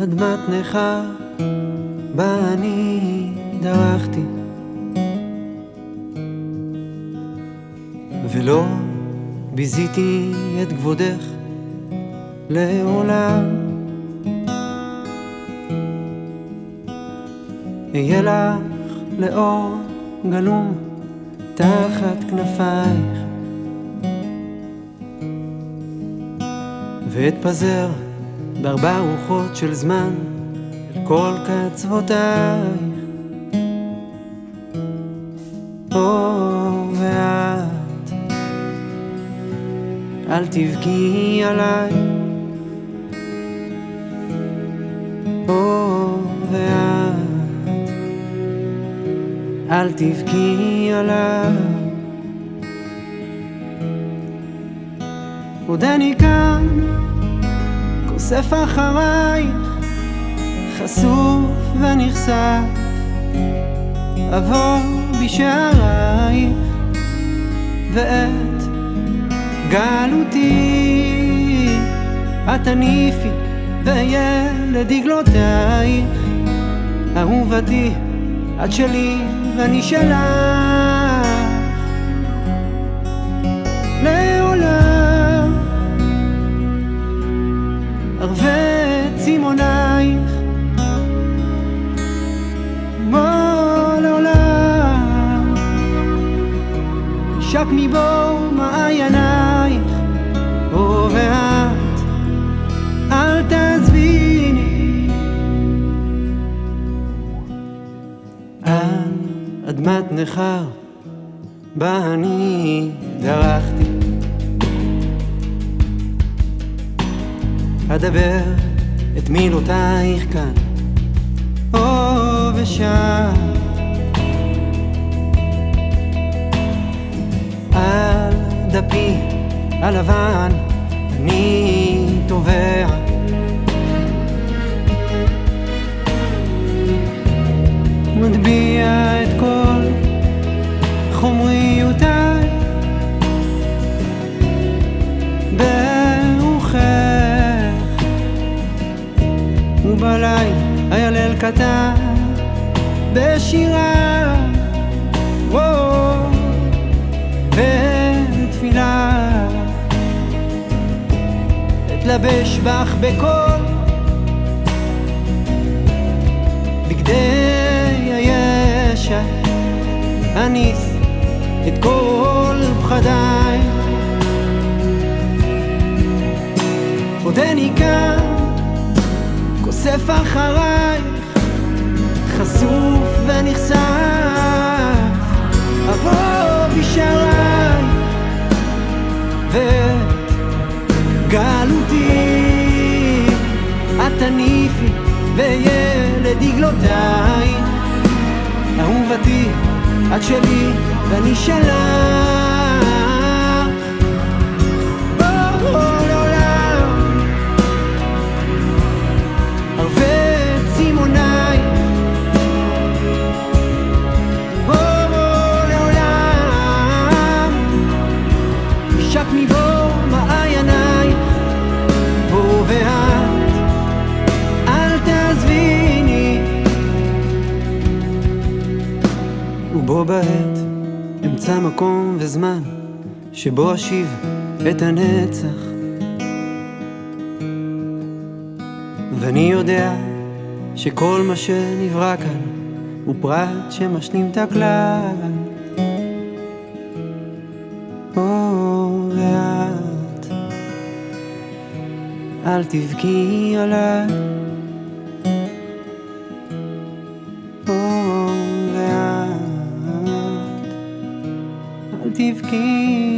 אדמת נכר בה אני דרכתי, ולא ביזיתי את כבודך לעולם. אהיה לך לאור גלום תחת כנפייך, ואתפזר בארבע רוחות של זמן אל כל קצוותייך. ואת אל תבכי עליי, ואת אל תבכי עליי. עוד אני כאן כוסף אחרייך, חשוף ונחשף, עבור בשערייך, ואת גלותי את תניפי ואהיה לדגלותייך. אהובתי את שלי ואני שלך לעולם. ערבי צימונייך בוא לעולם, שק מבוא מעיינייך, ואת אל תעזביני. על אדמת נכר בה אני דרכתי, אדבר את מילותייך כאן ושם. על דפי הלבן אני טובע, מטביע את כל חומריותיי ברוחך, ובליל הילל קטן בשירה ותפילה, אתלבש בך בכל בגדי הישע, אניס את כל פחדיי. עודני כאן כוסף אחרייך, חשוף ונחשף, עבור בשערייך, ואת גלותי את תניפי ואהיה לדגלותייך. אהובתי את שלי ואני שלך לעולם. ערבי צימונייך לעולם, שק מבוא מעיינייך, ואת אל תעזביני. ובו בעת אמצא מקום וזמן שבו אשיב את הנצח, ואני יודע שכל מה שנברא כאן הוא פרט שמשלים את הכלל. ואת אל תבכי עליי, ואת אל תבכי